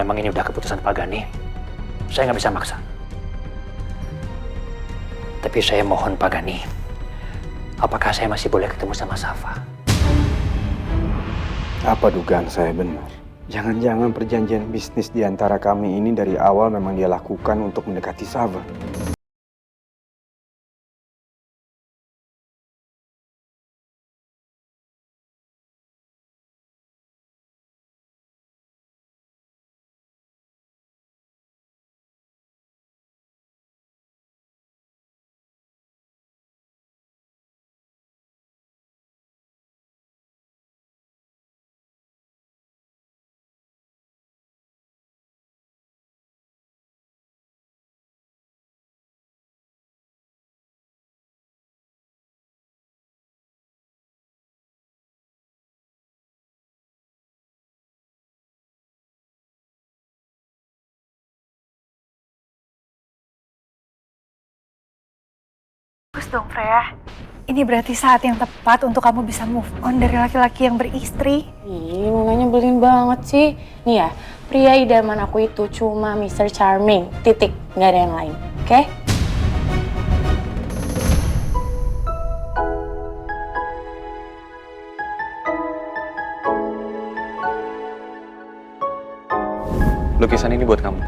memang ini udah keputusan Pak Gani, saya nggak bisa maksa. Tapi saya mohon Pak Gani, apakah saya masih boleh ketemu sama Safa? Apa dugaan saya benar? Jangan-jangan perjanjian bisnis di antara kami ini dari awal memang dia lakukan untuk mendekati Safa. Bagus dong, Freya. Ini berarti saat yang tepat untuk kamu bisa move on dari laki-laki yang beristri. Ih, Munanya nyebelin banget sih. Nih ya, pria idaman aku itu cuma Mr. Charming, titik. Nggak ada yang lain, oke? Lukisan ini buat kamu.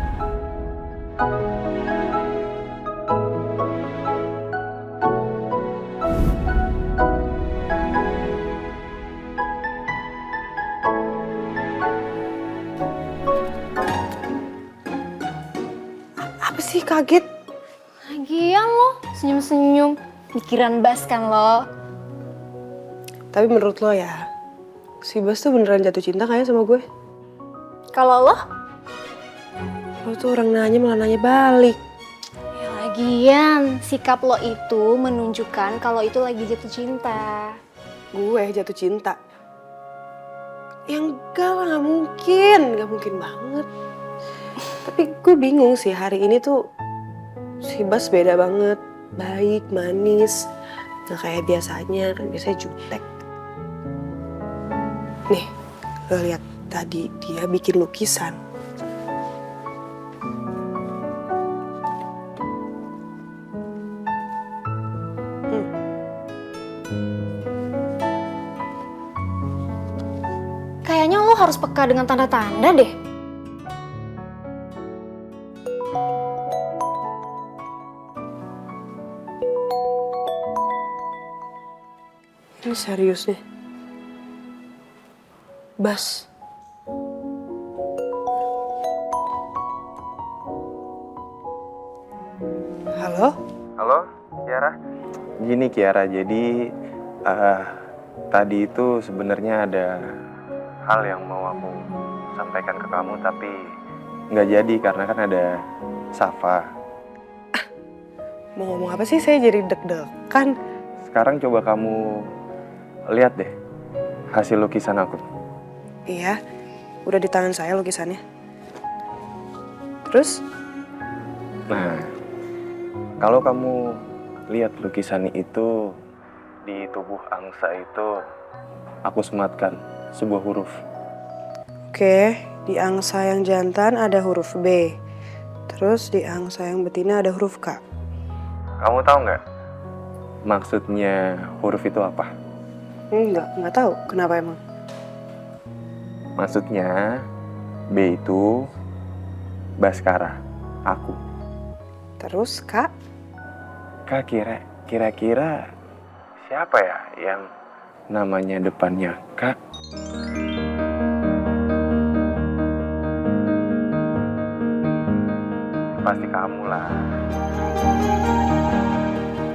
Apa sih kaget? Lagian lo, senyum-senyum. Pikiran Bas kan lo. Tapi menurut lo ya, si Bas tuh beneran jatuh cinta kayak sama gue? Kalau lo? Lo tuh orang nanya malah nanya balik. Ya lagian, sikap lo itu menunjukkan kalau itu lagi jatuh cinta. Gue jatuh cinta. Yang enggak lah, gak mungkin banget. Tapi gue bingung sih, hari ini tuh si Bas beda banget. Baik, manis, gak kayak biasanya, kan biasanya jutek. Nih, lo lihat tadi dia bikin lukisan. Kayaknya lo harus peka dengan tanda-tanda deh. Ini serius nih. Bas. Halo? Halo, Kiara. Gini Kiara, jadi tadi itu sebenarnya ada hal yang mau aku sampaikan ke kamu, tapi nggak jadi karena kan ada Safa. Mau ngomong apa sih? Saya jadi deg-degan. Sekarang coba kamu lihat deh hasil lukisan aku. Iya, udah di tangan saya lukisannya. Terus? Nah, kalau kamu lihat lukisan itu, di tubuh angsa itu aku sematkan sebuah huruf. Oke, di angsa yang jantan ada huruf B. Terus di angsa yang betina ada huruf K. Kamu tahu nggak maksudnya huruf itu apa? Nggak tahu. Kenapa emang? Maksudnya B itu Baskara, aku. Terus K? Kak, kira-kira siapa ya yang namanya depannya Kak? Pasti kamu lah.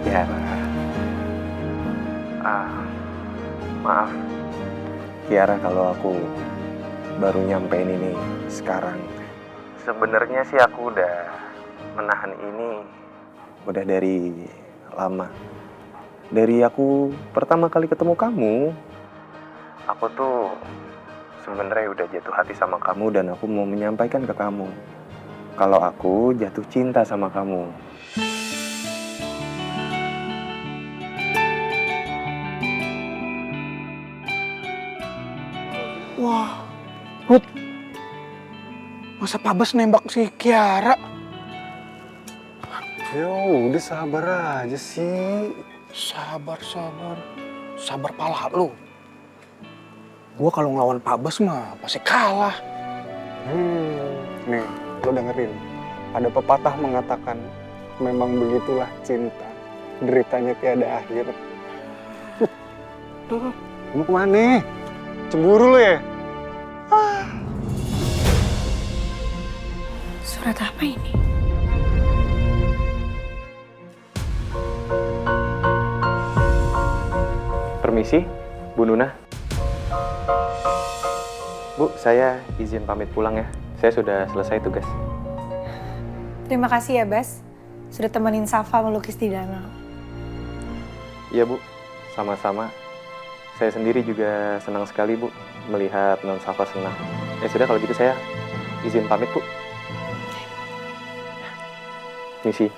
Ya lah. Maaf Kiara kalau aku baru nyampein ini sekarang. Sebenarnya sih aku udah menahan ini udah dari lama. Dari aku pertama kali ketemu kamu, aku tuh sebenarnya udah jatuh hati sama kamu dan aku mau menyampaikan ke kamu kalau aku jatuh cinta sama kamu. Wah, Put. Masa Pak Bas nembak si Kiara? Ya udah sabar aja sih. Sabar. Sabar pala lu. Gua kalau ngelawan Pak Bas mah pasti kalah. Nih, lo dengerin. Ada pepatah mengatakan, memang begitulah cinta. Deritanya tiada akhir. Mau kemana? Cemburu lo ya? Surat apa ini? Permisi, Bu Nuna. Bu, saya izin pamit pulang ya. Saya sudah selesai tugas. Terima kasih ya, Bas. Sudah temenin Safa melukis di danau. Iya, Bu. Sama-sama. Saya sendiri juga senang sekali, Bu, melihat Non Safa senang. Sudah kalau gitu saya izin pamit, Bu. Misi.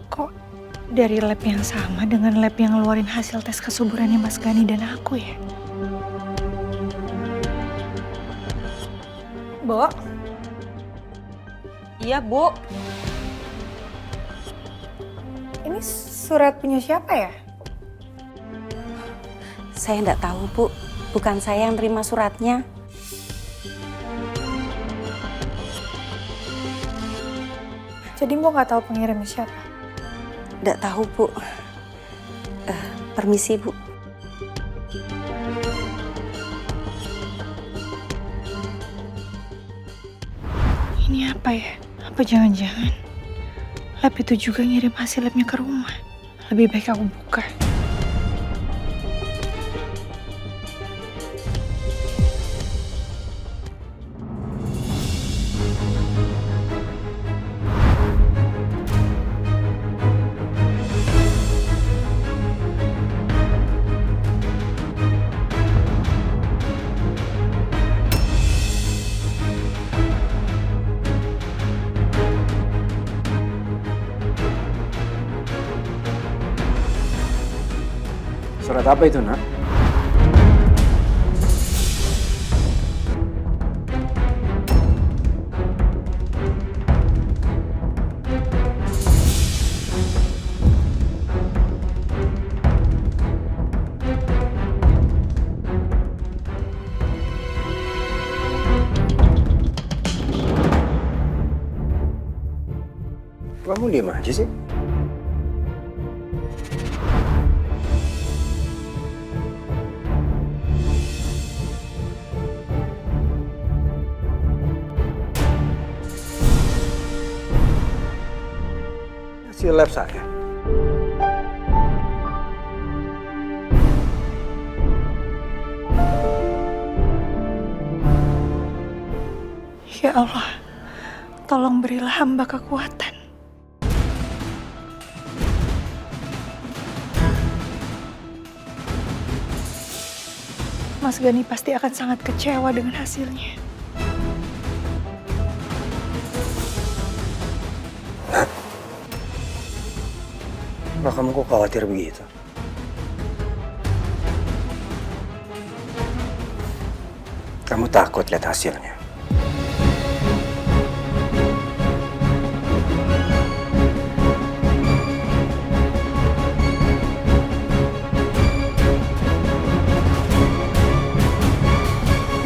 Kok dari lab yang sama dengan lab yang ngeluarin hasil tes kesuburannya Mas Gani dan aku ya? Bo? Iya, Bu. Ini surat punya siapa ya? Saya nggak tahu, Bu. Bukan saya yang terima suratnya. Jadi Mbok nggak tahu pengirimnya siapa? Nggak tahu, Bu. Permisi, Bu. Ini apa ya? Apa jangan-jangan lab itu juga ngirim hasil labnya ke rumah? Lebih baik aku buka. Surat apa itu, Nak? Kamu diam aja sih? Hasil lab saya. Ya Allah, tolong berilah hamba kekuatan. Mas Gani pasti akan sangat kecewa dengan hasilnya. Nah, kamu kok khawatir begitu? Kamu takut lihat hasilnya?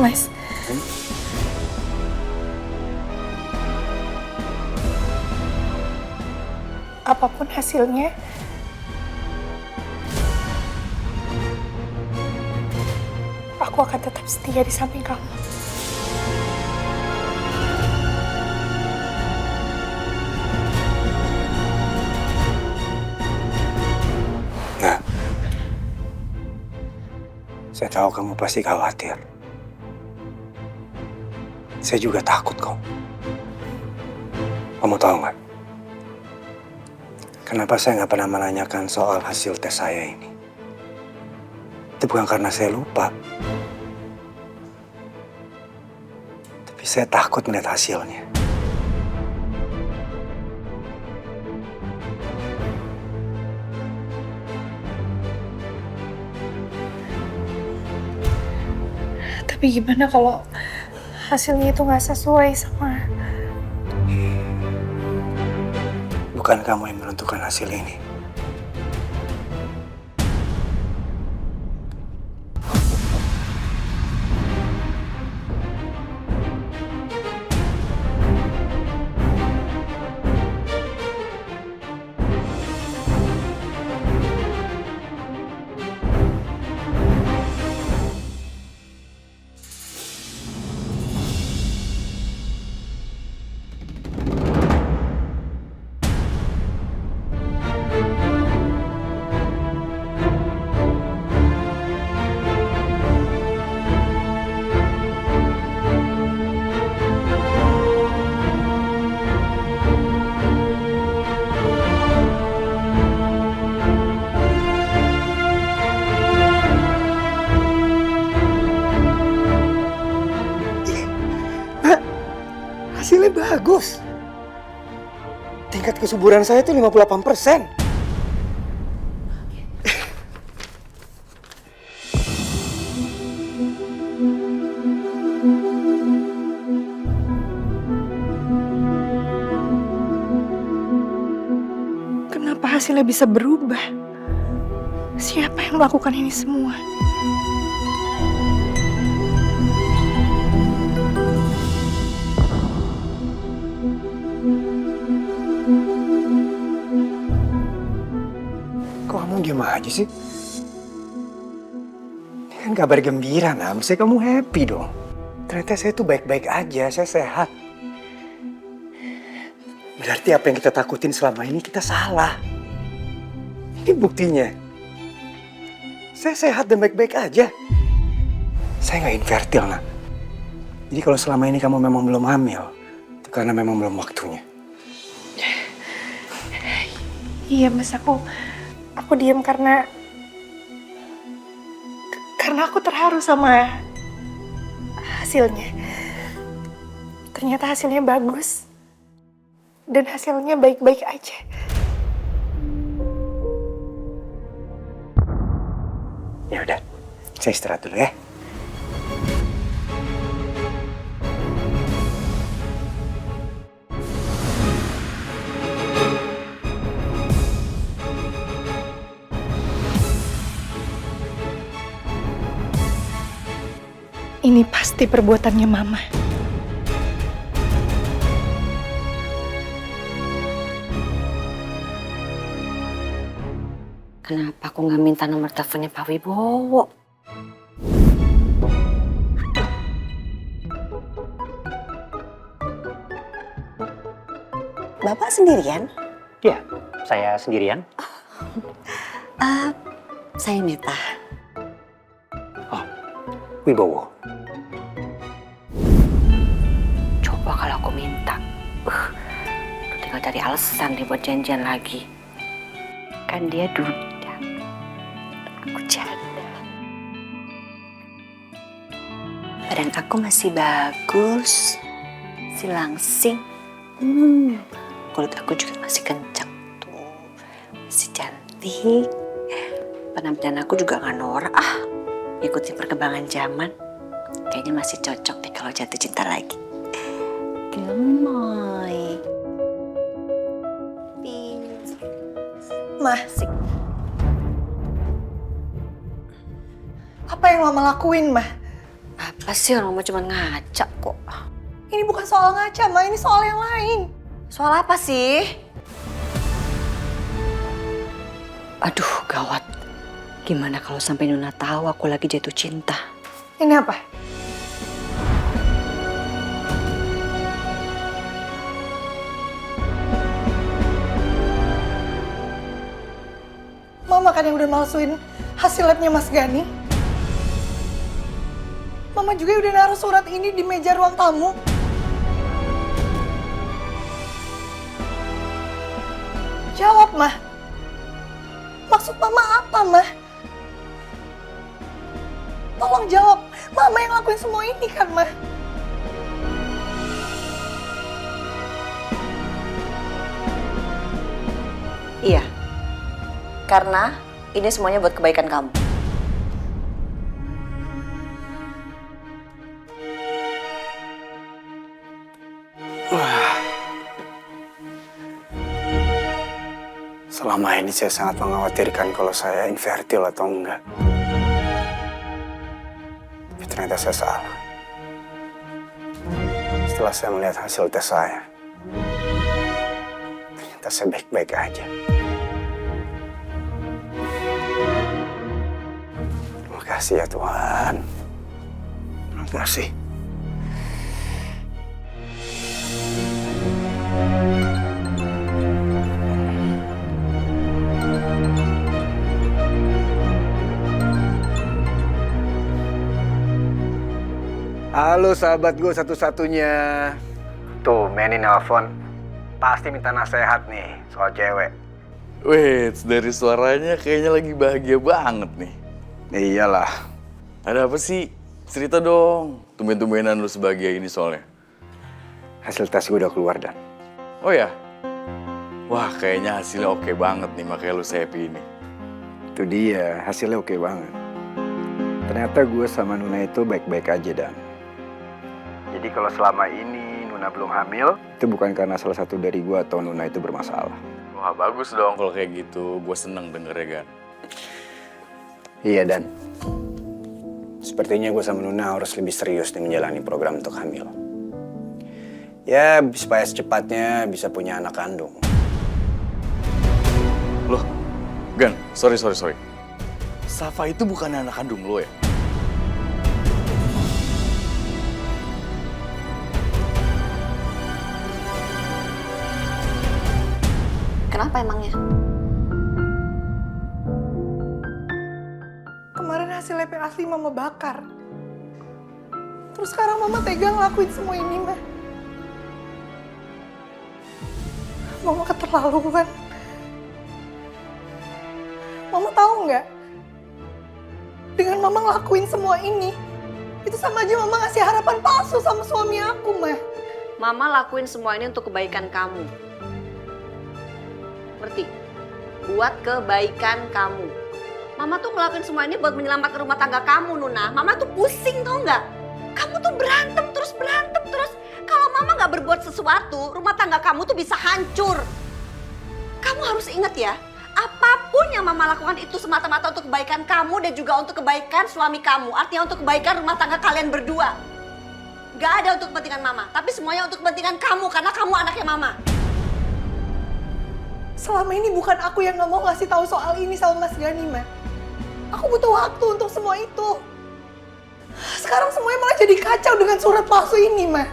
Mas, apapun hasilnya, aku akan tetap setia di samping kamu. Nah, saya tahu kamu pasti khawatir. Saya juga takut kok. Kamu tahu nggak? Kenapa saya nggak pernah menanyakan soal hasil tes saya ini? Itu bukan karena saya lupa. Tapi saya takut melihat hasilnya. Tapi gimana kalau hasilnya itu nggak sesuai sama... Bukan kamu yang menentukan hasil ini. Hasilnya bagus. Tingkat kesuburan saya itu 58%. Kenapa hasilnya bisa berubah? Siapa yang melakukan ini semua? Kok kamu diam aja sih? Ini kan kabar gembira, nah. Mesti kamu happy dong. Ternyata saya tuh baik-baik aja, saya sehat. Berarti apa yang kita takutin selama ini kita salah. Ini buktinya. Saya sehat dan baik-baik aja. Saya nggak infertil, nak. Jadi kalau selama ini kamu memang belum hamil, itu karena memang belum waktunya. Iya mas, aku diam karena aku terharu sama hasilnya. Ternyata hasilnya bagus dan hasilnya baik-baik aja. Ya udah, saya istirahat dulu ya. Ini pasti perbuatannya Mama. Kenapa aku nggak minta nomor teleponnya Pak Wibowo? Bapak sendirian? Ya, saya sendirian. Saya Neta. Wibowo. Coba kalau aku minta, tinggal cari alasan nih buat janjian lagi. Kan dia duda, aku janda. Badan aku masih bagus, masih langsing. Kulit aku juga masih kencang tuh, masih cantik. Penampilan aku juga nggak norak ikutin perkembangan zaman. Kayaknya masih cocok deh kalau jatuh cinta lagi. Gemoy. Masih. Apa yang Mama lakuin, Ma? Apa sih, orang mau cuma ngaca kok. Ini bukan soal ngaca, Ma. Ini soal yang lain. Soal apa sih? Aduh, gawat. Gimana kalau sampai Nuna tahu aku lagi jatuh cinta? Ini apa? Mama kan yang udah malsuin hasil labnya Mas Gani. Mama juga udah naruh surat ini di meja ruang tamu. Jawab, Ma. Maksud Mama apa, Ma? Tolong jawab. Mama yang lakuin semua ini kan, Ma? Iya. Karena ini semuanya buat kebaikan kamu. Selama ini saya sangat mengkhawatirkan kalau saya infertil atau enggak. Tapi ternyata saya salah. Setelah saya melihat hasil tes saya, ternyata saya baik-baik aja. Terima kasih ya Tuhan. Terima kasih. Halo sahabat gue satu-satunya. Tuh, Manny nelfon. Pasti minta nasihat nih soal cewek. Wait, dari suaranya kayaknya lagi bahagia banget nih. Iyalah. Ada apa sih? Cerita dong. Tumben-tumbenan lu sebahagia ini soalnya. Hasil tes gue udah keluar, Dan. Oh ya? Wah, kayaknya hasilnya oke banget nih, makanya lu happy ini. Itu dia, hasilnya oke banget. Ternyata gue sama Nuna itu baik-baik aja, Dan. Jadi kalau selama ini Nuna belum hamil, itu bukan karena salah satu dari gue atau Nuna itu bermasalah. Wah, bagus dong kalau kayak gitu. Gue seneng dengernya, kan. Iya, Dan. Sepertinya gue sama Nuna harus lebih serius nih menjalani program untuk hamil. Ya, supaya secepatnya bisa punya anak kandung. Loh, Gan, sorry. Safa itu bukan anak kandung lo ya? Kenapa emangnya? Kemarin hasil lab yang asli Mama bakar. Terus sekarang Mama tega ngelakuin semua ini, Ma. Mama keterlaluan. Mama tahu nggak? Dengan Mama ngelakuin semua ini, itu sama aja Mama ngasih harapan palsu sama suami aku, Ma. Mama lakuin semua ini untuk kebaikan kamu. Ngerti? Buat kebaikan kamu. Mama tuh ngelakuin semua ini buat menyelamatkan rumah tangga kamu, Nuna. Mama tuh pusing, tau nggak? Kamu tuh berantem terus. Kalau Mama nggak berbuat sesuatu, rumah tangga kamu tuh bisa hancur. Kamu harus ingat ya, apapun yang Mama lakukan itu semata-mata untuk kebaikan kamu dan juga untuk kebaikan suami kamu. Artinya untuk kebaikan rumah tangga kalian berdua. Gak ada untuk kepentingan Mama, tapi semuanya untuk kepentingan kamu karena kamu anaknya Mama. Selama ini bukan aku yang nggak mau ngasih tahu soal ini sama Mas Gani, Ma. Aku butuh waktu untuk semua itu. Sekarang semuanya malah jadi kacau dengan surat palsu ini, Ma.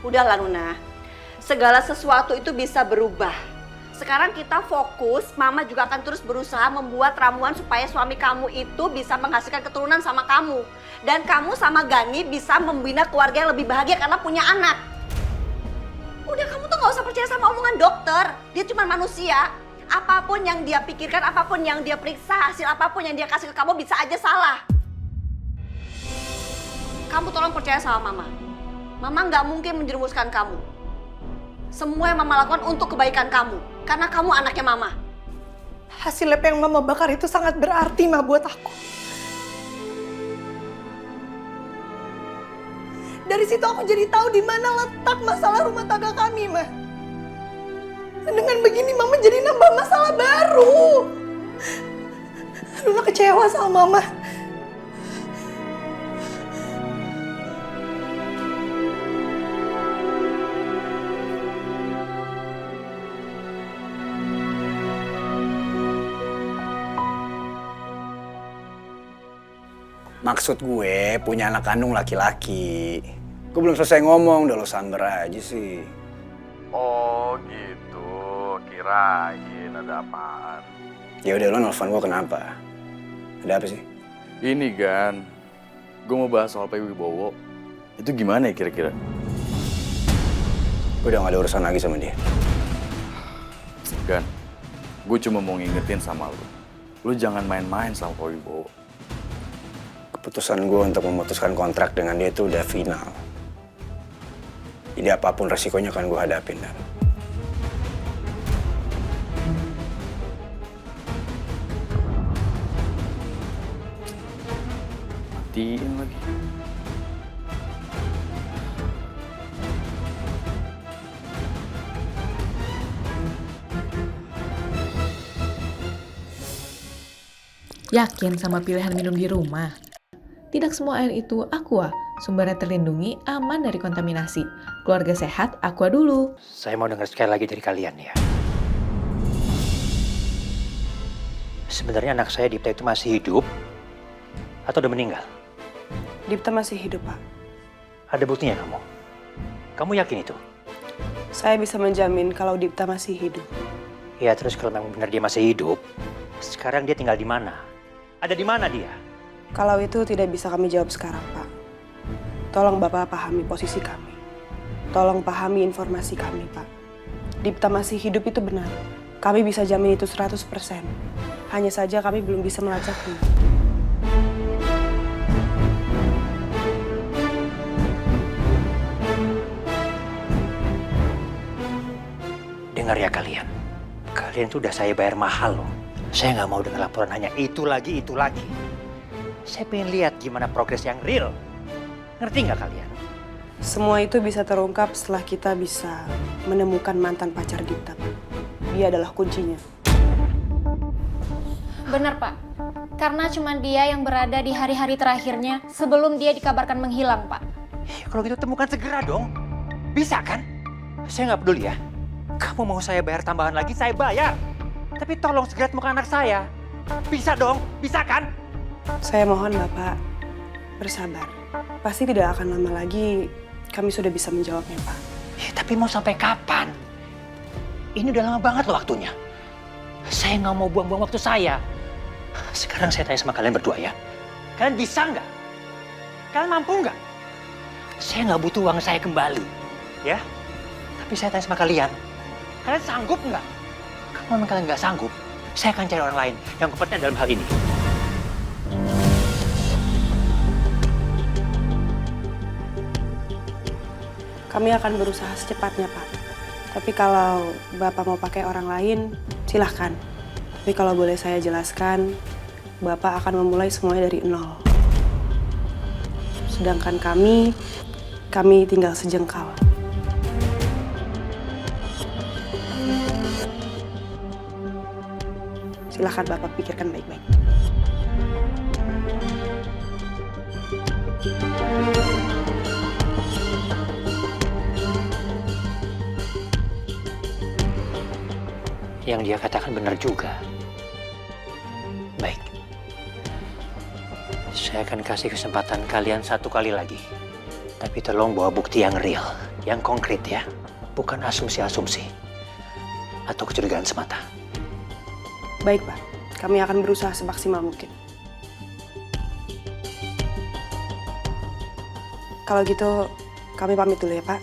Udahlah Nuna, segala sesuatu itu bisa berubah. Sekarang kita fokus, Mama juga akan terus berusaha membuat ramuan supaya suami kamu itu bisa menghasilkan keturunan sama kamu. Dan kamu sama Gani bisa membina keluarga yang lebih bahagia karena punya anak. Udah, kamu tuh gak usah percaya sama omongan dokter. Dia cuma manusia. Apapun yang dia pikirkan, apapun yang dia periksa, hasil apapun yang dia kasih ke kamu bisa aja salah. Kamu tolong percaya sama Mama. Mama gak mungkin menjerumuskan kamu. Semua yang Mama lakukan untuk kebaikan kamu. Karena kamu anaknya Mama. Hasil lab yang Mama bakar itu sangat berarti, Ma, buat aku. Dari situ aku jadi tahu di mana letak masalah rumah tangga kami, Ma. Dengan begini Mama jadi nambah masalah baru. Nuna kecewa sama Mama. Maksud gue punya anak kandung laki-laki. Gue belum selesai ngomong, udah lo samber aja sih. Oh gitu, kirain ada apaan. Ya udah, lo nelfon gue kenapa? Ada apa sih? Ini Gan, gue mau bahas soal Pak Wibowo. Itu gimana ya kira-kira? Gue udah gak ada urusan lagi sama dia. Gan, Gue cuma mau ngingetin sama lu. Lu jangan main-main sama Pak Wibowo. Keputusan gue untuk memutuskan kontrak dengan dia itu udah final. Jadi apapun resikonya akan gue hadapin, Dan. Matiin lagi. Yakin sama pilihan minum di rumah? Tidak semua air itu Aqua, sumbernya terlindungi, aman dari kontaminasi. Keluarga sehat, Aqua dulu. Saya mau dengar sekali lagi dari kalian ya. Sebenarnya anak saya Dipta itu masih hidup atau udah meninggal? Dipta masih hidup, Pak. Ada buktinya kamu? Kamu yakin itu? Saya bisa menjamin kalau Dipta masih hidup. Ya terus kalau memang benar dia masih hidup, sekarang dia tinggal di mana? Ada di mana dia? Kalau itu tidak bisa kami jawab sekarang, Pak. Tolong Bapak pahami posisi kami. Tolong pahami informasi kami, Pak. Dipta masih hidup itu benar. Kami bisa jamin itu 100%. Hanya saja kami belum bisa melacaknya. Dengar ya kalian. Kalian tuh udah saya bayar mahal loh. Saya nggak mau dengar laporan hanya itu lagi, itu lagi. Saya pengen lihat gimana progres yang real. Ngerti nggak kalian? Semua itu bisa terungkap setelah kita bisa menemukan mantan pacar Dipta. Dia adalah kuncinya. Benar, Pak. Karena cuma dia yang berada di hari-hari terakhirnya sebelum dia dikabarkan menghilang, Pak. Ya, kalau gitu temukan segera dong. Bisa kan? Saya nggak peduli ya. Kamu mau saya bayar tambahan lagi, saya bayar. Tapi tolong segera temukan anak saya. Bisa dong, bisa kan? Saya mohon Bapak bersabar. Pasti tidak akan lama lagi kami sudah bisa menjawabnya, Pak. Ya, tapi mau sampai kapan? Ini udah lama banget loh waktunya. Saya nggak mau buang-buang waktu saya. Sekarang saya tanya sama kalian berdua ya. Kalian bisa nggak? Kalian mampu nggak? Saya nggak butuh uang saya kembali. Ya? Tapi saya tanya sama kalian. Kalian sanggup nggak? Kalau memang kalian nggak sanggup, saya akan cari orang lain yang kompeten dalam hal ini. Kami akan berusaha secepatnya, Pak. Tapi kalau Bapak mau pakai orang lain, silahkan. Tapi kalau boleh saya jelaskan, Bapak akan memulai semuanya dari nol. Sedangkan kami tinggal sejengkal. Silahkan Bapak pikirkan baik-baik. Yang dia katakan benar juga. Baik. Saya akan kasih kesempatan kalian satu kali lagi. Tapi tolong bawa bukti yang real, yang konkret ya. Bukan asumsi-asumsi. Atau kecurigaan semata. Baik, Pak. Kami akan berusaha semaksimal mungkin. Kalau gitu, kami pamit dulu ya, Pak.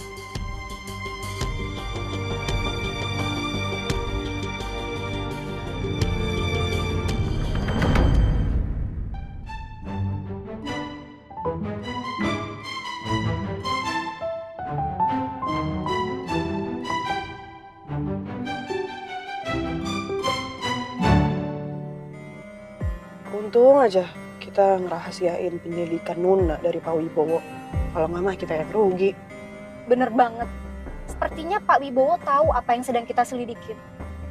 Untung aja kita ngerahasiain penyelidikan Nuna dari Pak Wibowo. Kalau nggak mah kita yang rugi. Bener banget. Sepertinya Pak Wibowo tahu apa yang sedang kita selidikin.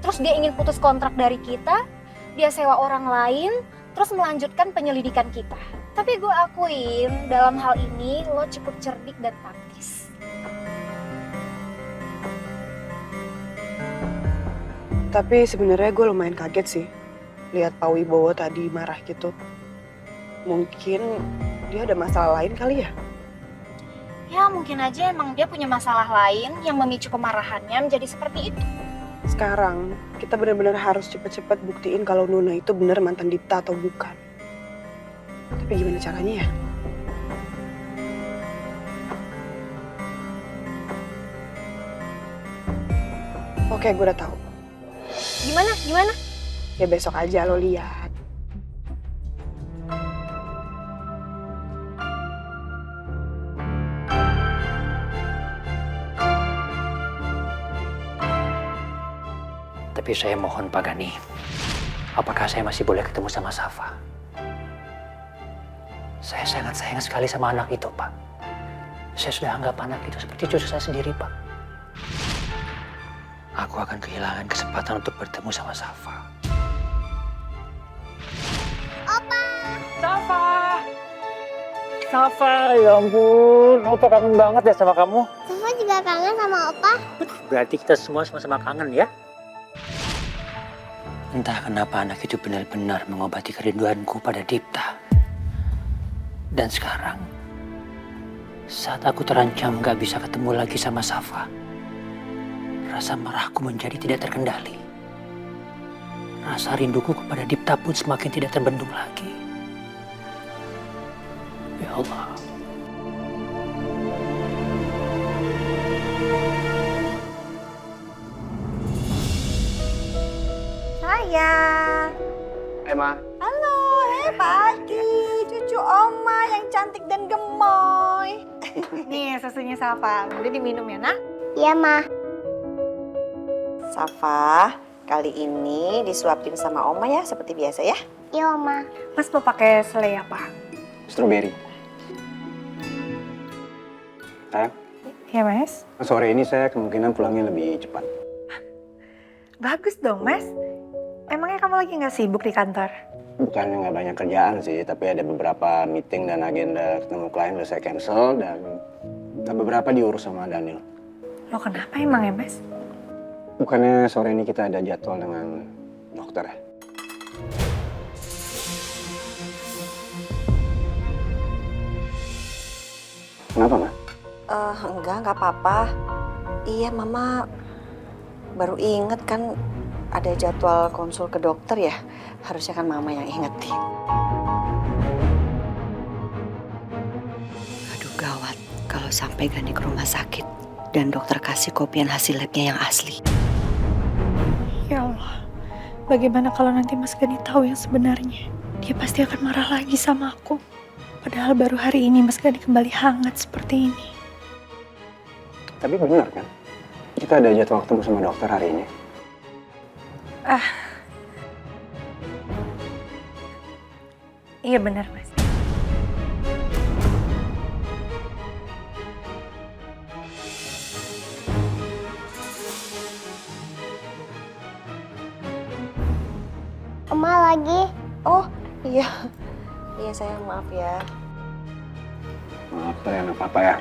Terus dia ingin putus kontrak dari kita, dia sewa orang lain, terus melanjutkan penyelidikan kita. Tapi gue akuin dalam hal ini lo cukup cerdik dan taktis. Tapi sebenarnya gue lumayan kaget sih. Lihat Pak Wibowo tadi marah gitu. Mungkin dia ada masalah lain kali ya? Ya mungkin aja emang dia punya masalah lain yang memicu kemarahannya menjadi seperti itu. Sekarang kita benar-benar harus cepet-cepet buktiin kalau Nuna itu benar mantan Dipta atau bukan. Tapi gimana caranya ya? Oke, gue udah tahu. Gimana? Ya besok aja lo lihat. Tapi saya mohon Pak Gani, apakah saya masih boleh ketemu sama Safa? Saya sangat sayang sekali sama anak itu, Pak. Saya sudah anggap anak itu seperti cucu saya sendiri, Pak. Aku akan kehilangan kesempatan untuk bertemu sama Safa. Opa! Safa! Safa, ya ampun. Opa kangen banget ya sama kamu. Safa juga kangen sama Opa. Berarti kita semua sama-sama kangen ya? Entah kenapa anak itu benar-benar mengobati kerinduanku pada Dipta. Dan sekarang, saat aku terancam gak bisa ketemu lagi sama Safa, rasa marahku menjadi tidak terkendali. Rasa rinduku kepada Dipta pun semakin tidak terbendung lagi. Ya Allah. Sayang. Ma. Halo, Pak Adi, cucu Oma yang cantik dan gemoy. Nih susunya Safa, udah diminum ya nak? Iya, Ma. Safa, kali ini disuapin sama Oma ya, seperti biasa ya. Iya, Oma. Mas mau pakai selai apa? Strawberry. Sayang, Iya, Mas. sore ini saya kemungkinan pulangnya lebih cepat. Bagus dong, Mas. Emangnya kamu lagi nggak sibuk di kantor? Bukannya nggak banyak kerjaan sih, tapi ada beberapa meeting dan agenda ketemu klien udah saya cancel dan beberapa diurus sama Daniel. Lo kenapa emang ya, Mas? Bukannya sore ini kita ada jadwal dengan dokter ya? Kenapa, Ma? Enggak apa-apa. Iya, Mama baru inget kan ada jadwal konsul ke dokter ya. Harusnya kan Mama yang ingetin. Aduh gawat kalau sampai Gani ke rumah sakit dan dokter kasih kopian hasil labnya yang asli. Ya Allah, bagaimana kalau nanti Mas Gani tahu yang sebenarnya? Dia pasti akan marah lagi sama aku. Padahal baru hari ini Mas Gani kembali hangat seperti ini. Tapi benar kan? Kita ada jadwal ketemu sama dokter hari ini. Iya benar, Mas. Oma lagi. Oh iya, iya sayang maaf ya. Maaf, saya nggak apa-apa ya.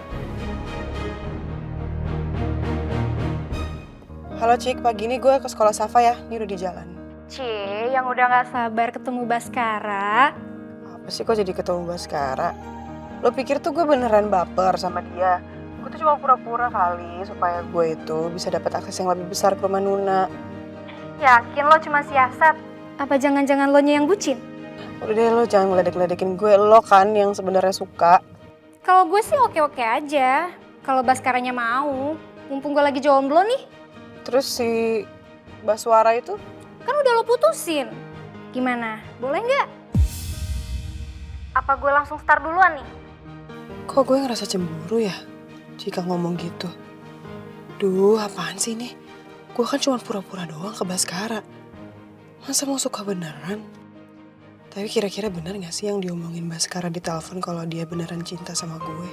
Halo Cik, pagi ini gue ke sekolah Safa ya, ini udah di jalan. Cie, yang udah gak sabar ketemu Baskara. Apa sih kok jadi ketemu Baskara? Lo pikir tuh gue beneran baper sama dia? Gue tuh cuma pura-pura kali supaya gue itu bisa dapat akses yang lebih besar ke rumah Nuna. Yakin lo cuma siasat? Apa jangan-jangan lo nya yang bucin? Udah deh lo jangan ngeledek-ledekin gue, lo kan yang sebenarnya suka. Kalau gue sih oke-oke aja. Kalau Baskaranya mau. Mumpung gue lagi jomblo nih. Terus si Baswara itu? Kan udah lo putusin. Gimana? Boleh nggak? Apa gue langsung start duluan nih? Kok gue ngerasa cemburu ya jika ngomong gitu? Duh, apaan sih ini? Gue kan cuma pura-pura doang ke Baskara. Masa mau suka beneran? Tapi kira-kira bener gak sih yang diomongin Baskara di telepon kalau dia beneran cinta sama gue?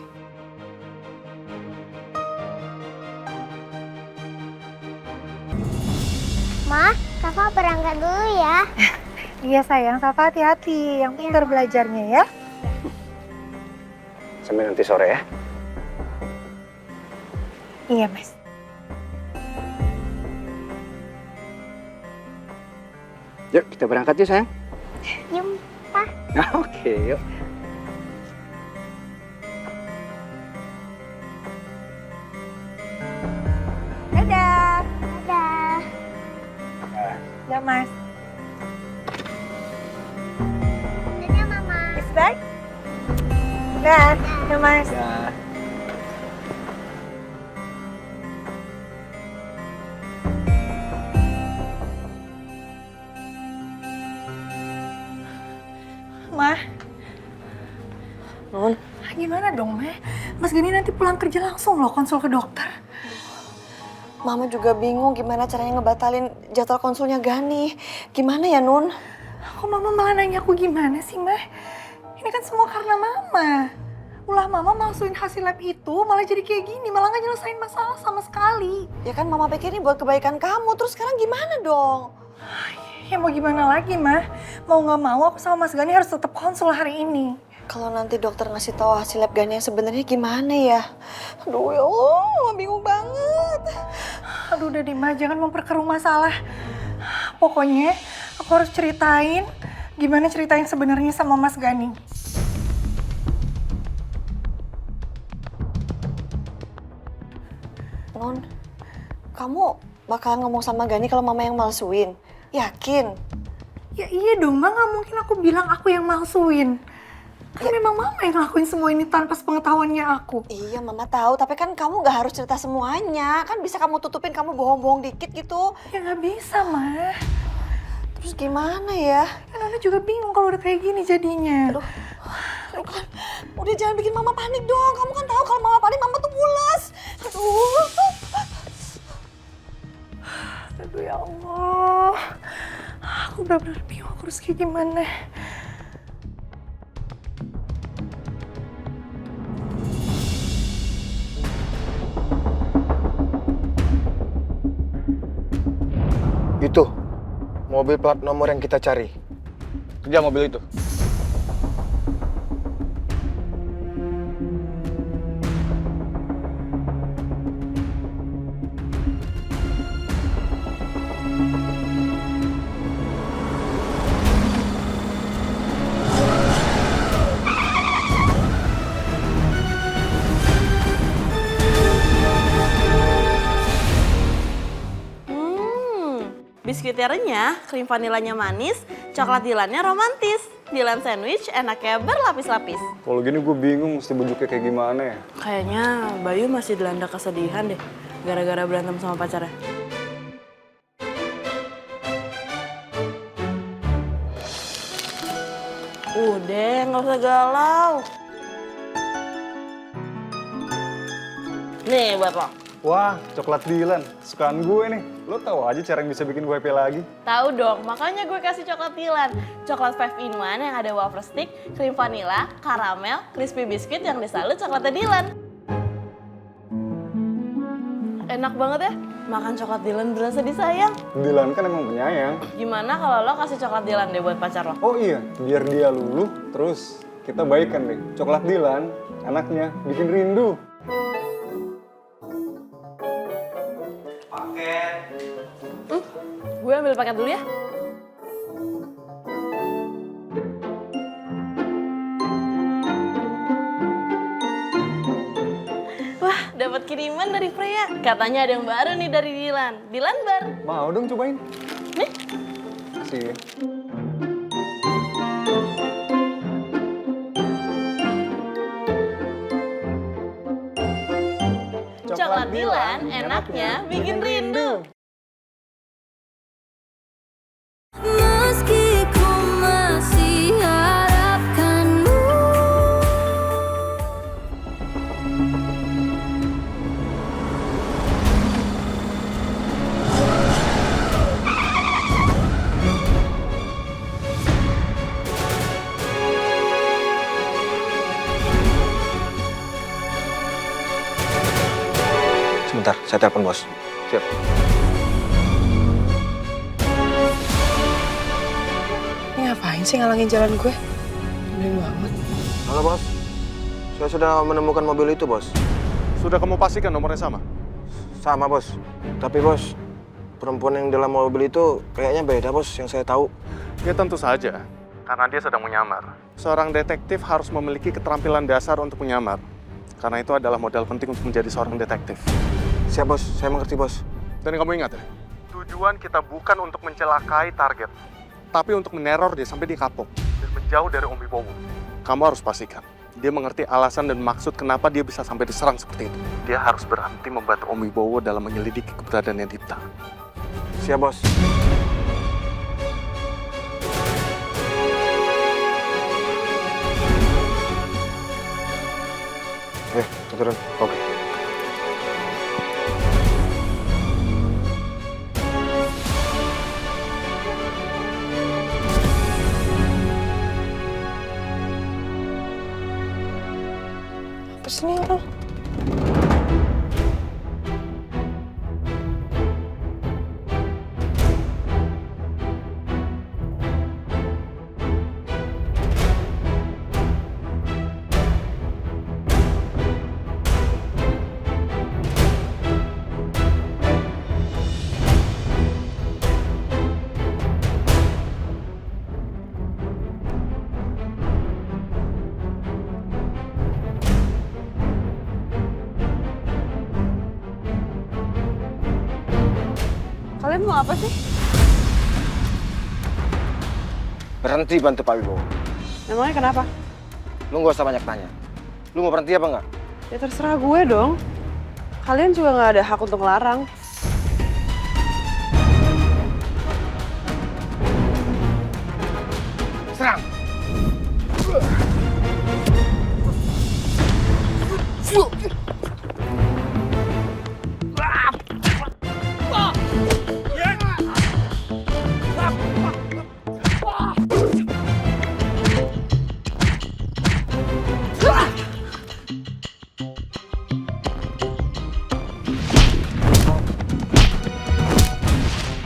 Ma, Safa berangkat dulu ya. Iya sayang, Safa hati-hati. Yang pintar belajarnya ya. Sampai nanti sore ya. Iya, Mas. Yuk, kita berangkat yuk sayang. Yum, Pa. Oke, yuk. Dadah. Dadah. Ya, Mas. Dadah, Mama. Is back? Dah, ya, Mas. Ya. Nun. Gimana dong, Meh? Mas Gani nanti pulang kerja langsung loh konsul ke dokter. Mama juga bingung gimana caranya ngebatalin jadwal konsulnya Gani. Gimana ya, Nun? Kok Mama malah nanya aku gimana sih, Meh? Ini kan semua karena Mama. Ulah Mama masukin hasil lab itu malah jadi kayak gini, malah nggak nyelesain masalah sama sekali. Ya kan Mama pikir ini buat kebaikan kamu, terus sekarang gimana dong? Ya mau gimana lagi, Mah? Mau nggak mau aku sama Mas Gani harus tetap konsul hari ini. Kalau nanti dokter ngasih tahu hasil lab Gani yang sebenarnya gimana ya? Aduh ya Allah, Mama bingung banget. Aduh udah deh, Mah, jangan memperkeruh masalah. Pokoknya aku harus ceritain gimana cerita yang sebenarnya sama Mas Gani. Non, kamu bakalan ngomong sama Gani kalau Mama yang malsuin? Yakin? Ya iya dong, Mah, nggak mungkin aku bilang aku yang malsuin. Kan memang Mama yang ngelakuin semua ini tanpa sepengetahuannya aku. Iya, Mama tahu, tapi kan kamu nggak harus cerita semuanya. Kan bisa kamu tutupin, kamu bohong-bohong dikit gitu. Ya nggak bisa, Mah. Terus gimana ya? Kan Nona juga bingung kalau udah kayak gini jadinya. Aduh kan, udah jangan bikin Mama panik dong. Kamu kan tahu kalau Mama panik, Mama tuh mules. Aduh. Aduh ya Allah. Aku benar-benar bingung aku harus kayak gimana. Itu mobil plat nomor yang kita cari. Kejar mobil itu. Biskuitnya renyah, krim vanilanya manis, coklat Dilannya romantis. Dilan sandwich enaknya berlapis-lapis. Kalau gini gue bingung mesti bujuknya kayak gimana ya. Kayaknya Bayu masih dilanda kesedihan deh, gara-gara berantem sama pacarnya. Udah, nggak usah galau. Nih buat lo. Wah, coklat Dilan. Sukaan gue nih. Lo tahu aja cara yang bisa bikin gue happy lagi. Tahu dong, makanya gue kasih coklat Dilan. Coklat 5-in-1 yang ada wafer stick, krim vanila, karamel, crispy biscuit yang disalut coklatnya Dilan. Enak banget ya, makan coklat Dilan berasa disayang. Dilan kan emang penyayang. Gimana kalau lo kasih coklat Dilan deh buat pacar lo? Oh iya, biar dia luluh, terus kita baikan deh. Coklat Dilan, anaknya bikin rindu. Gue ambil paket dulu ya. Wah, dapat kiriman dari Freya. Katanya ada yang baru nih dari Dilan. Dilan bar. Mau dong cobain. Nih. Kasih. Coklat Dilan enaknya bikin rindu. Meski ku masih harapkanmu. Sebentar, saya telepon bos. Siap. Ini ngapain sih ngalangin jalan gue? Nyebelin banget. Halo bos, saya sudah menemukan mobil itu bos. Sudah kamu pastikan nomornya sama? Sama bos, tapi bos, perempuan yang dalam mobil itu kayaknya beda bos yang saya tahu. Ya tentu saja, karena dia sedang menyamar. Seorang detektif harus memiliki keterampilan dasar untuk menyamar. Karena itu adalah modal penting untuk menjadi seorang detektif. Siap bos, saya mengerti bos. Dan kamu ingat ya, tujuan kita bukan untuk mencelakai target, tapi untuk meneror dia sampai dia kapok dan menjauh dari Om Wibowo. Kamu harus pastikan dia mengerti alasan dan maksud kenapa dia bisa sampai diserang seperti itu. Dia harus berhenti membantu Om Wibowo dalam menyelidiki keberadaannya Dipta. Siap bos. turun. Oke. Apa sih ini orang? Kalian mau apa sih? Berhenti bantu Pak Wibowo. Emangnya kenapa? Lu gak usah banyak tanya. Lu mau berhenti apa enggak? Ya terserah gue dong. Kalian juga nggak ada hak untuk ngelarang. Serang!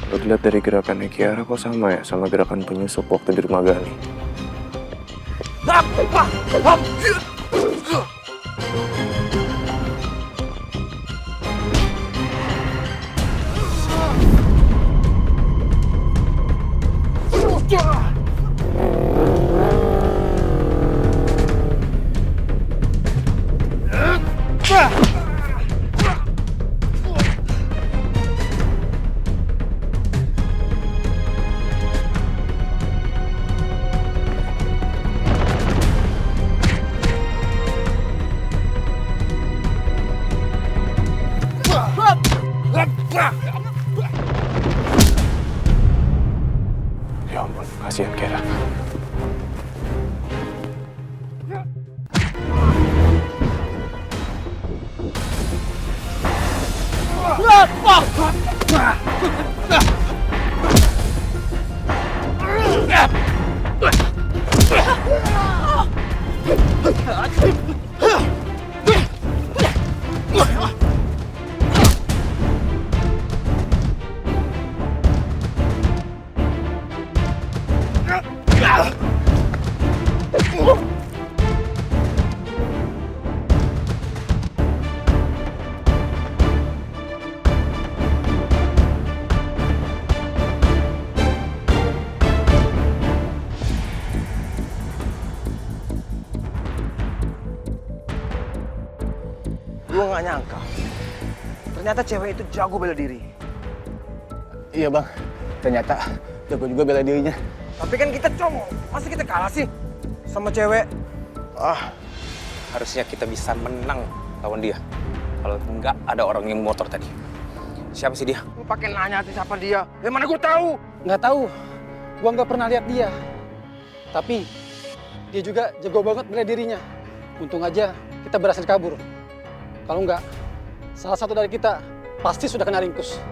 Kalau dilihat dari gerakannya Kiara kok sama ya sama gerakan penyusup waktu di rumah Gali. Ya ampun, kasihan Kiara. Gue gak nyangka. Ternyata cewek itu jago bela diri. Iya bang, ternyata jago juga bela dirinya. Tapi kan kita cowok, masa kita kalah sih sama cewek? Harusnya kita bisa menang lawan dia. Kalau enggak ada orang yang motor tadi. Siapa sih dia? Lu pakai nanya siapa dia? Ya mana gue tahu? Nggak tahu. Gua nggak pernah lihat dia. Tapi dia juga jago banget bela dirinya. Untung aja kita berhasil kabur. Kalau enggak, salah satu dari kita pasti sudah kena ringkus.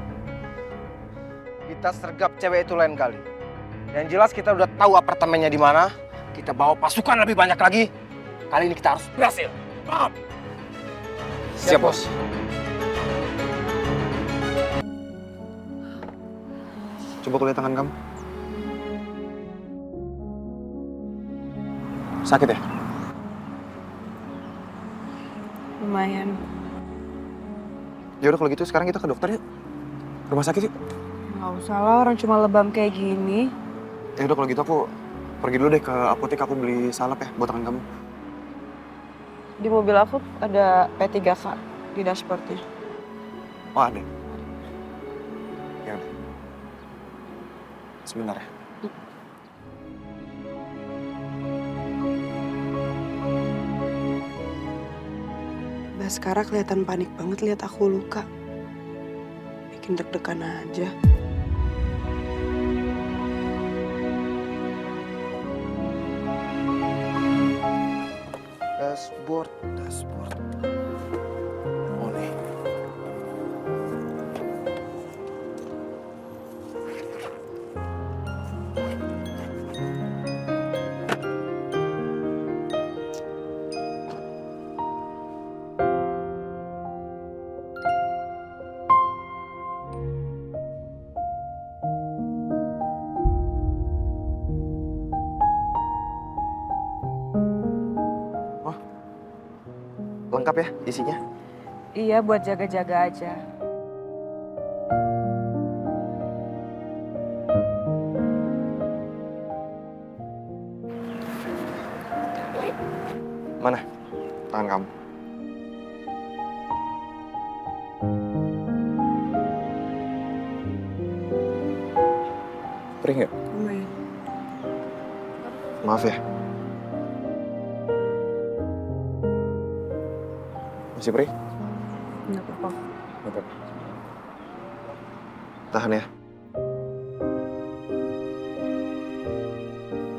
Kita sergap cewek itu lain kali. Yang jelas kita udah tahu apartemennya di mana. Kita bawa pasukan lebih banyak lagi. Kali ini kita harus berhasil. Paham? Siap, Bos. Coba kulihat tangan kamu. Sakit ya? Lumayan. Ya udah kalau gitu sekarang kita ke dokter yuk. Rumah sakit yuk. Nggak usah lah, orang cuma lebam kayak gini. Ya udah kalau gitu aku pergi dulu deh ke apotek, aku beli salep ya buat tangan kamu. Di mobil aku ada P3K di dashboardnya. Oh ada. Ya udah. Sebentar ya. Baskara kelihatan panik banget lihat aku luka. Bikin deg-degan aja. Dashboard. Oh nih. Lengkap ya isinya? Iya, buat jaga-jaga aja. Mana tangan kamu? Perih nggak? Lumayan. Maaf ya. Masih perih? Nggak apa-apa. Nggak apa-apa. Tahan ya.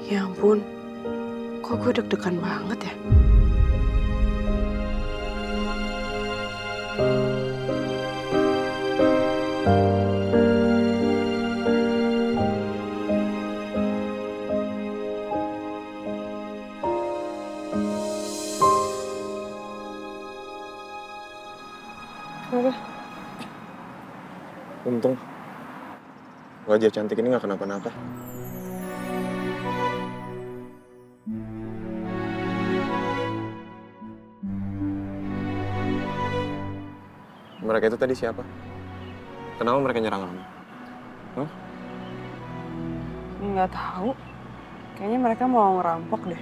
Ya ampun, kok gue deg-degan banget ya? Untung wajah cantik ini nggak kenapa-napa. Mereka itu tadi siapa? Kenapa mereka nyerang kamu? Hah? Nggak tahu. Kayaknya mereka mau ngerampok deh.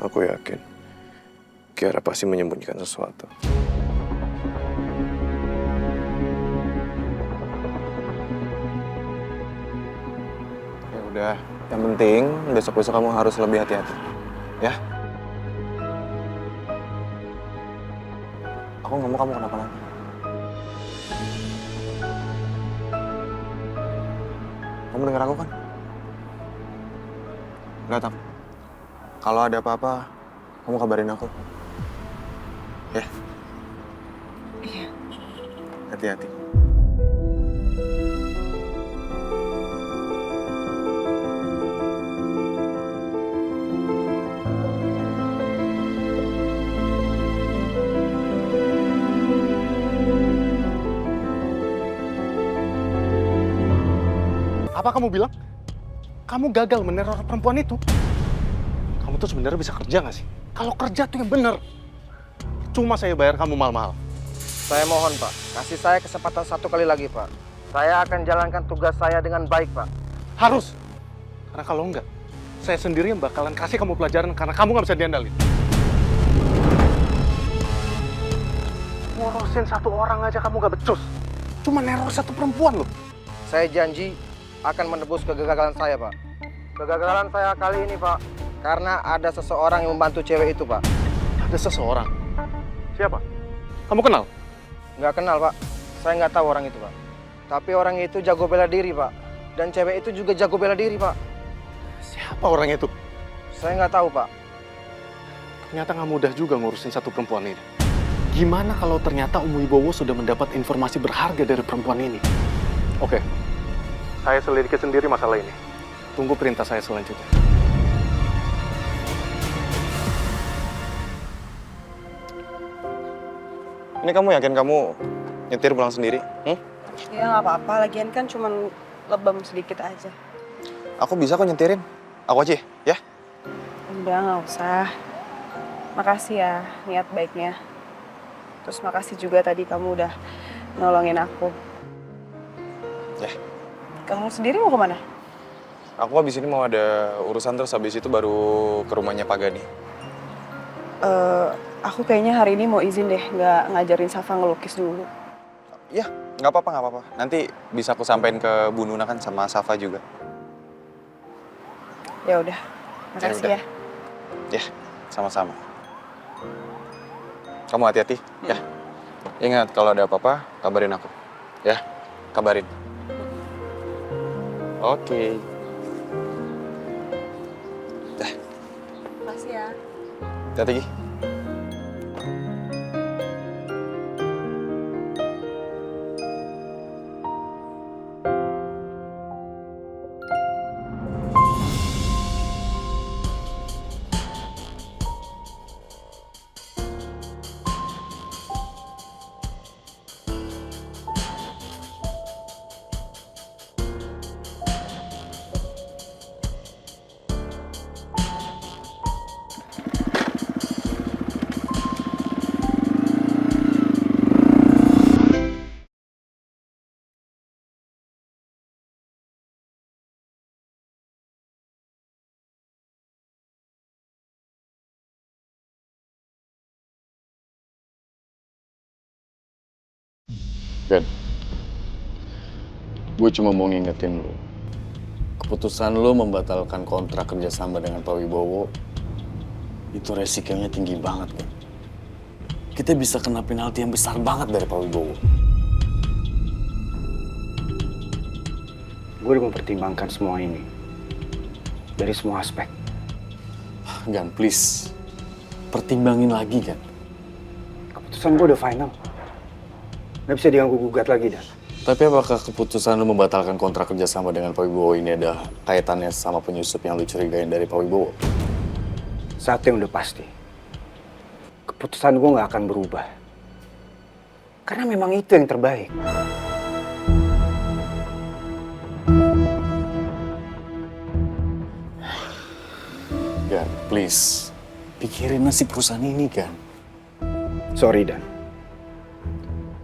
Aku yakin Kiara pasti menyembunyikan sesuatu. Ya udah, yang penting besok-besok kamu harus lebih hati-hati. Ya? Aku nggak mau kamu kenapa-napa. Kamu dengar aku kan? Nggak, Tak. Kalau ada apa-apa, kamu kabarin aku. Ya? Iya. Hati-hati. Apa kamu bilang? Kamu gagal meneror perempuan itu? Kamu tuh sebenarnya bisa kerja nggak sih? Kalau kerja tuh yang bener. Cuma saya bayar kamu mahal-mahal. Saya mohon, Pak. Kasih saya kesempatan satu kali lagi, Pak. Saya akan jalankan tugas saya dengan baik, Pak. Harus. Karena kalau enggak, saya sendiri yang bakalan kasih kamu pelajaran karena kamu nggak bisa diandalin. Ngurusin satu orang aja kamu nggak becus. Cuma neror satu perempuan loh. Saya janji akan menebus kegagalan saya, Pak. Kegagalan saya kali ini, Pak, karena ada seseorang yang membantu cewek itu, Pak. Ada seseorang? Siapa? Kamu kenal? Nggak kenal, Pak. Saya nggak tahu orang itu, Pak. Tapi orang itu jago bela diri, Pak. Dan cewek itu juga jago bela diri, Pak. Siapa orang itu? Saya nggak tahu, Pak. Ternyata nggak mudah juga ngurusin satu perempuan ini. Gimana kalau ternyata Om Wibowo sudah mendapat informasi berharga dari perempuan ini? Oke, saya selidiki sendiri masalah ini. Tunggu perintah saya selanjutnya. Ini kamu yakin kamu nyetir pulang sendiri? Ya nggak apa-apa, lagian kan cuman lebam sedikit aja. Aku bisa kok nyetirin. Aku aja, ya? Udah, nggak usah. Makasih ya niat baiknya. Terus makasih juga tadi kamu udah nolongin aku. Ya. Kamu sendiri mau kemana? Aku habis ini mau ada urusan, terus habis itu baru ke rumahnya Pak Gani. Aku kayaknya hari ini mau izin deh, nggak ngajarin Safa ngelukis dulu. Ya, nggak apa-apa, nggak apa-apa. Nanti bisa aku sampein ke Bu Nuna kan sama Safa juga. Ya udah, makasih ya. Ya, sama-sama. Kamu hati-hati, ya. Ingat, kalau ada apa-apa, kabarin aku. Ya, kabarin. Oke. Makasih ya. Hati-hati, Gi. Dan gue cuma mau ngingetin lo, keputusan lo membatalkan kontrak kerjasama dengan Pak Wibowo itu resikonya tinggi banget kan. Kita bisa kena penalti yang besar banget dari Pak Wibowo. Gue udah mempertimbangkan semua ini dari semua aspek. Gan, please, pertimbangin lagi kan. Keputusan gue udah final. Nggak bisa diganggu-gugat lagi, Dan. Tapi apakah keputusan lu membatalkan kontrak kerjasama dengan Pak Wibowo ini ada kaitannya sama penyusup yang lu curigain dari Pak Wibowo? Satu yang udah pasti, keputusan gue nggak akan berubah. Karena memang itu yang terbaik. Gan, please, pikirin nasib perusahaan ini, Gan. Sorry, Dan.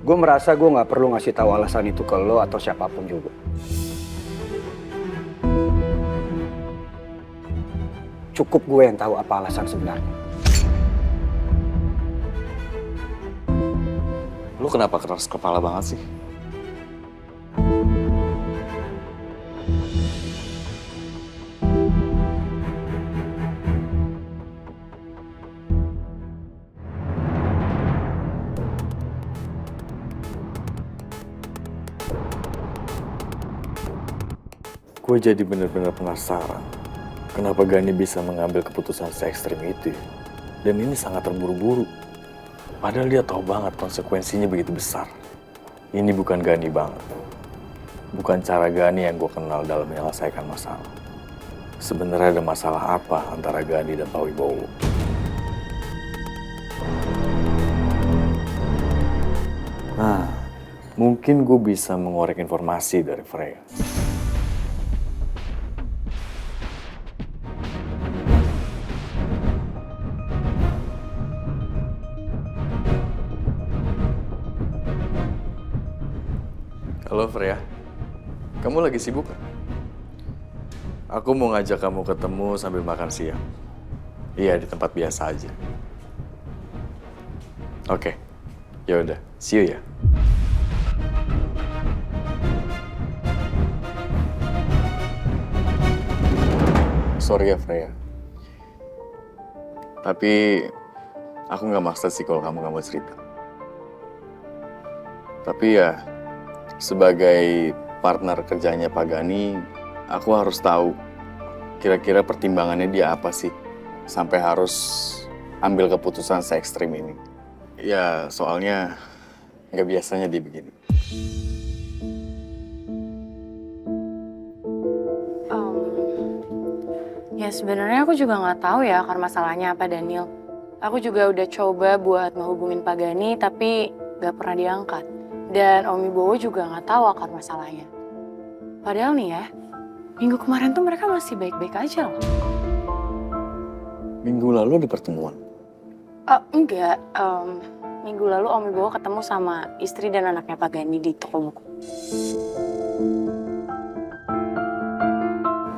Gue merasa gue nggak perlu ngasih tahu alasan itu ke lo atau siapapun juga. Cukup gue yang tahu apa alasan sebenarnya. Lu kenapa keras kepala banget sih? Gue jadi bener-bener penasaran kenapa Gani bisa mengambil keputusan se-ekstrim itu ya? Dan ini sangat terburu-buru. Padahal dia tahu banget konsekuensinya begitu besar. Ini bukan Gani banget. Bukan cara Gani yang gue kenal dalam menyelesaikan masalah. Sebenarnya ada masalah apa antara Gani dan Pak Wibowo? Nah, mungkin gue bisa mengorek informasi dari Freya. Halo Freya, kamu lagi sibuk kan? Aku mau ngajak kamu ketemu sambil makan siang. Iya, di tempat biasa aja. Oke, ya udah, see you ya. Sorry ya Freya, tapi aku nggak maksa sih kalau kamu nggak mau cerita. Tapi ya, sebagai partner kerjanya Pak Gani, aku harus tahu kira-kira pertimbangannya dia apa sih sampai harus ambil keputusan se-ekstrim ini. Ya, soalnya nggak biasanya dia begini. Ya sebenarnya aku juga nggak tahu ya akar masalahnya apa, Daniel. Aku juga udah coba buat ngehubungin Pak Gani tapi nggak pernah diangkat. Dan Om Wibowo juga nggak tahu akar masalahnya. Padahal nih ya, minggu kemarin tuh mereka masih baik-baik aja loh. Minggu lalu ada pertemuan? Enggak. Minggu lalu Om Wibowo ketemu sama istri dan anaknya Pak Gani di toko buku.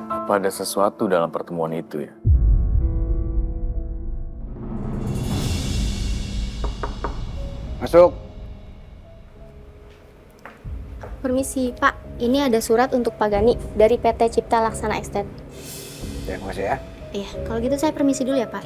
Apa ada sesuatu dalam pertemuan itu ya? Masuk. Permisi, Pak. Ini ada surat untuk Pak Gani dari PT Cipta Laksana Estate. Terima kasih ya. Iya, kalau gitu saya permisi dulu ya, Pak.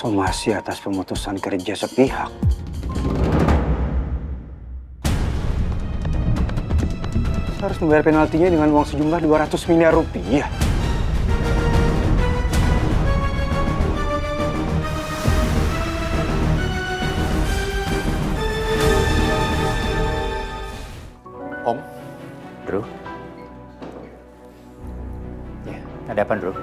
somasi atas pemutusan kerja sepihak. Saya harus membayar penaltinya dengan uang sejumlah 200 miliar rupiah. Om, Bro. Ya, ada apa, Bro?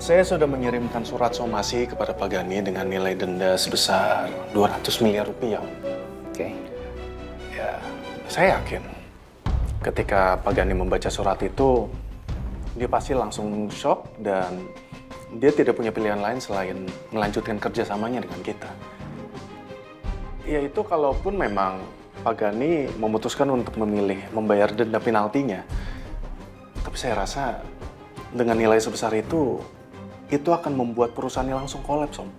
saya sudah mengirimkan surat somasi kepada Pak Gani dengan nilai denda sebesar 200 miliar rupiah. Oke. Ya, saya yakin ketika Pak Gani membaca surat itu, dia pasti langsung shock dan dia tidak punya pilihan lain selain melanjutkan kerjasamanya dengan kita. Yaitu kalaupun memang Pak Gani memutuskan untuk memilih membayar denda penaltinya. Tapi saya rasa dengan nilai sebesar itu akan membuat perusahaannya langsung kolaps, Om.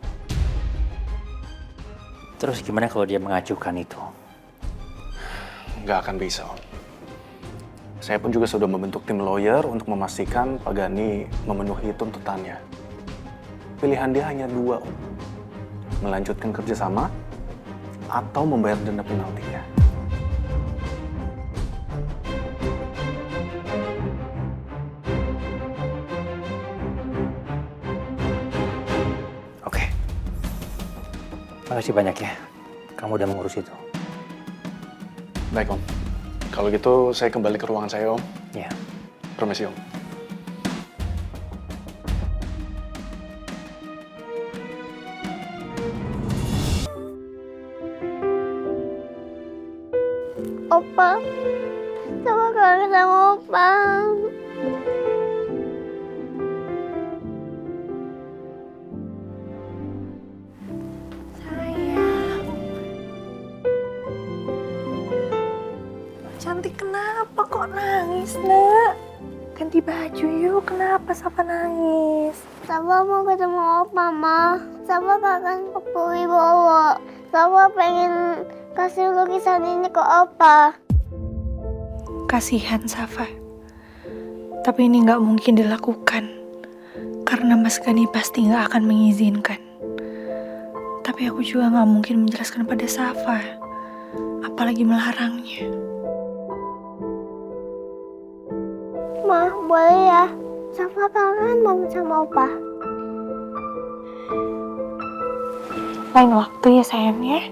Terus gimana kalau dia mengajukan itu? Nggak akan bisa, Om. Saya pun juga sudah membentuk tim lawyer untuk memastikan Pak Gani memenuhi tuntutannya. Pilihan dia hanya dua, Om. Melanjutkan kerjasama atau membayar denda penaltinya. Oke. Makasih banyak ya. Kamu udah mengurus itu. Baik, Om. Kalau gitu saya kembali ke ruangan saya, Om. Ya. Permisi, Om. Opa, sama kangen sama Opa. Sayang. Cantik, kenapa kok nangis, Nak? Ganti baju yuk, kenapa Safa nangis? Safa mau ketemu Opa, Ma. Safa kangen Opa Wibowo. Safa pengen kasih lukisan ini ke Opa. Kasihan Safa. Tapi ini nggak mungkin dilakukan. Karena Mas Gani pasti nggak akan mengizinkan. Tapi aku juga nggak mungkin menjelaskan pada Safa. Apalagi melarangnya. Ma, boleh ya? Safa kangen banget sama Opa. Lain waktu ya sayang ya.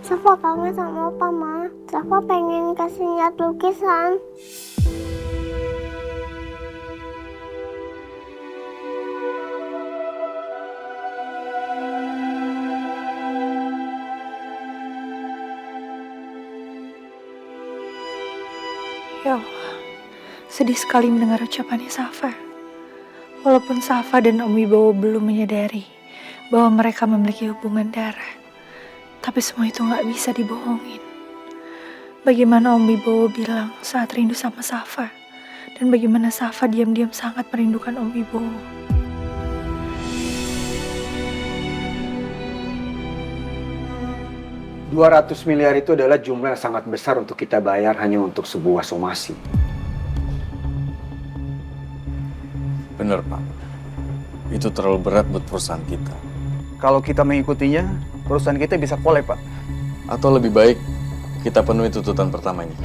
Safa kangen sama Opa, Ma. Safa pengen kasih lihat lukisan. Ya Allah, sedih sekali mendengar ucapannya Safa. Walaupun Safa dan Om Wibowo belum menyadari bahwa mereka memiliki hubungan darah, tapi semua itu nggak bisa dibohongin. Bagaimana Om Wibowo bilang saat rindu sama Safa, dan bagaimana Safa diam-diam sangat merindukan Om Wibowo. $200 miliar itu adalah jumlah yang sangat besar untuk kita bayar hanya untuk sebuah somasi. Bener, Pak. Itu terlalu berat buat perusahaan kita. Kalau kita mengikutinya, perusahaan kita bisa kolaps, Pak. Atau lebih baik, kita penuhi tuntutan pertamanya.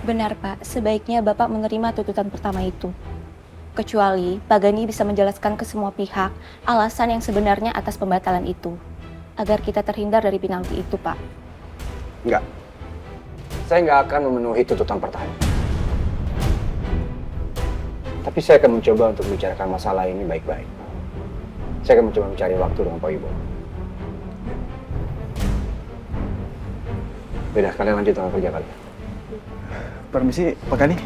Benar, Pak. Sebaiknya Bapak menerima tuntutan pertama itu. Kecuali Pak Gani bisa menjelaskan ke semua pihak alasan yang sebenarnya atas pembatalan itu. Agar kita terhindar dari penalti itu, Pak. Enggak. Saya nggak akan memenuhi tuntutan pertama. Tapi saya akan mencoba untuk membicarakan masalah ini baik-baik. Saya akan mencoba mencari waktu dengan Pak Ibu. Beda, kalian lanjut dengan kerja kalian. Permisi, Pak Gani,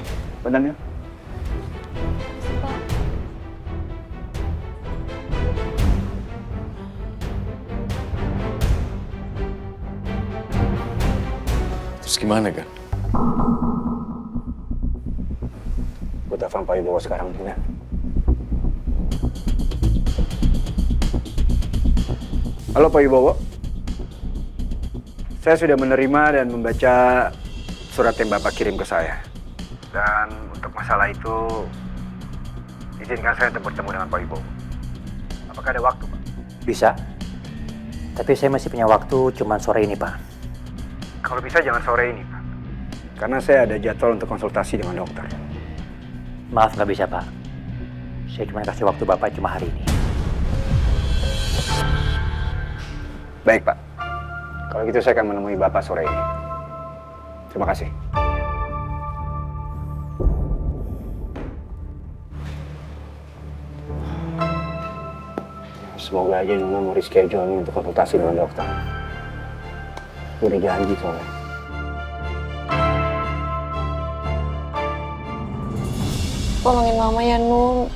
Pak Daniel. Terus gimana, kan? Gue telepon Pak Ibu sekarang juga. Halo Pak Wibowo, saya sudah menerima dan membaca surat yang Bapak kirim ke saya. Dan untuk masalah itu, izinkan saya untuk bertemu dengan Pak Wibowo. Apakah ada waktu, Pak? Bisa. Tapi saya masih punya waktu cuma sore ini, Pak. Kalau bisa jangan sore ini, Pak. Karena saya ada jadwal untuk konsultasi dengan dokter. Maaf nggak bisa, Pak. Saya cuma kasih waktu Bapak cuma hari ini. Baik, Pak. Kalau gitu saya akan menemui Bapak sore ini. Terima kasih. Semoga aja Nuna mau reschedule nih untuk konsultasi dengan dokter. Udah janji soalnya. Tolongin Mama ya, Nun.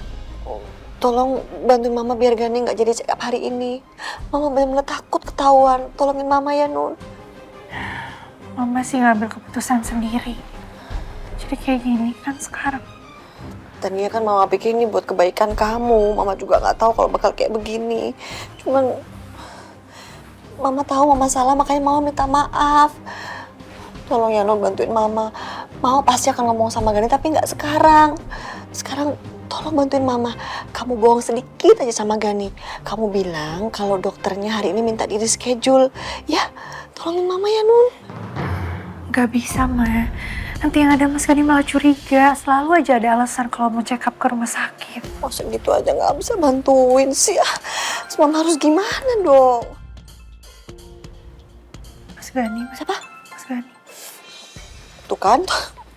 Tolong bantuin Mama biar Gani nggak jadi check up hari ini. Mama benar-benar takut ketahuan. Tolongin Mama ya, Nun. Mama sih ngambil keputusan sendiri. Jadi kayak gini kan sekarang. Tadinya kan Mama pikir ini buat kebaikan kamu. Mama juga nggak tahu kalau bakal kayak begini. Cuman Mama tahu Mama salah, makanya Mama minta maaf. Tolong ya, Nun, bantuin Mama. Mama pasti akan ngomong sama Gani, tapi nggak sekarang. Sekarang tolong bantuin Mama. Kamu bohong sedikit aja sama Gani. Kamu bilang kalau dokternya hari ini minta di reschedule. Ya, tolongin Mama ya, Nun. Gak bisa, Ma. Nanti yang ada Mas Gani malah curiga. Selalu aja ada alasan kalau mau check up ke rumah sakit. Masa gitu aja nggak bisa bantuin sih. Terus Mama harus gimana dong? Mas Gani. Siapa? Mas Gani. Tuh kan.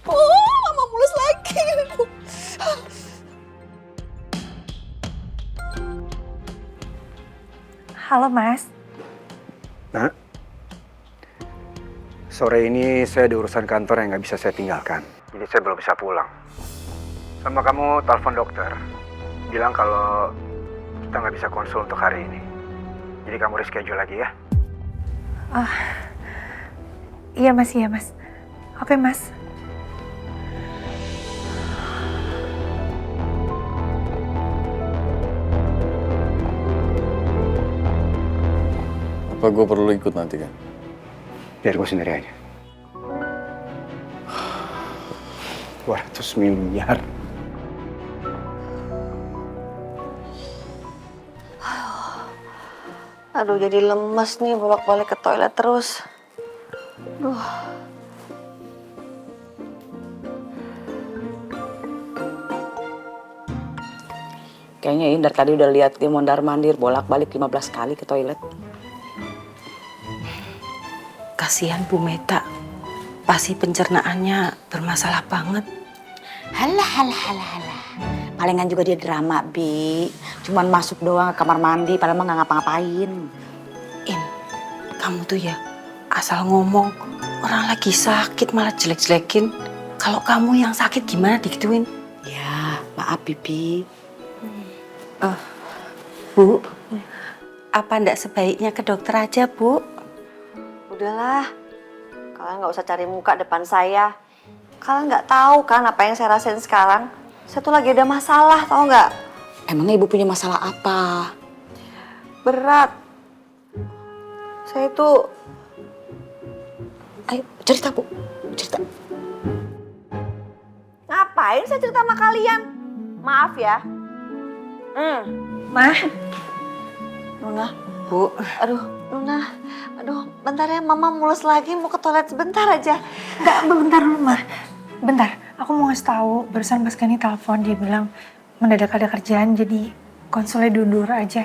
Oh, Mama mulus lagi. Halo, Mas. Nah, sore ini saya ada urusan kantor yang nggak bisa saya tinggalkan. Jadi saya belum bisa pulang. Sama kamu telepon dokter. Bilang kalau kita nggak bisa konsul untuk hari ini. Jadi kamu reschedule lagi ya. Oh, iya Mas, iya Mas. Oke, Mas. Apa gue perlu ikut nanti kan? Biar gue sendiri aja. 200 miliar. Aduh, jadi lemes nih bolak-balik ke toilet terus. Duh. Kayaknya ini dari tadi udah lihat dia mondar-mandir bolak-balik 15 kali ke toilet. Kasihan Bu Meta, pasti pencernaannya bermasalah banget. Halah. Palingan juga dia drama, Bi. Cuman masuk doang ke kamar mandi, padahal mah nggak ngapa-ngapain. Kamu tuh ya asal ngomong, orang lagi sakit malah jelek-jelekin. Kalau kamu yang sakit gimana digituin? Ya, maaf Bibi. Bu, apa ndak sebaiknya ke dokter aja, Bu? Udahlah, kalian nggak usah cari muka depan saya. Kalian nggak tahu kan apa yang saya rasain sekarang. Saya tuh lagi ada masalah, tahu nggak? Emangnya Ibu punya masalah apa? Berat. Saya tuh... Ayo, cerita Bu, cerita. Ngapain saya cerita sama kalian? Maaf ya. Ma. Nuna, Bu. Aduh, Nuna. Aduh, bentar ya, Mama mulus lagi, mau ke toilet sebentar aja. Enggak, bentar dulu, Ma. Bentar, aku mau ngasih tahu. Barusan Mas Gani telepon, dia bilang mendadak ada kerjaan, jadi konsulnya diundur aja.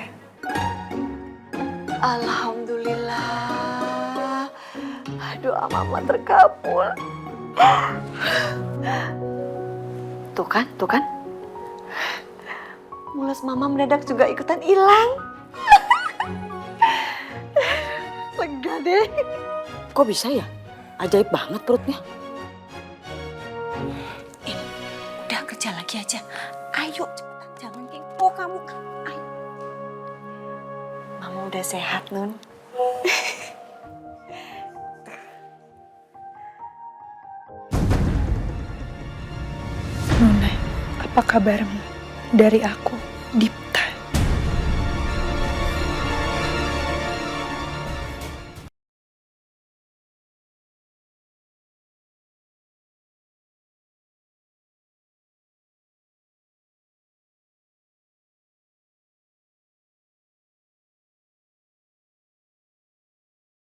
Alhamdulillah. Doa Mama terkabul. Tuh kan? Mulus Mama mendadak juga ikutan hilang. Lega deh. Kok bisa ya? Ajaib banget perutnya. Udah kerja lagi aja. Ayo cepetan, jangan kepo kamu. Ayo. Mama udah sehat, Nun. Nuna, apa kabarmu? Dari aku, Dip.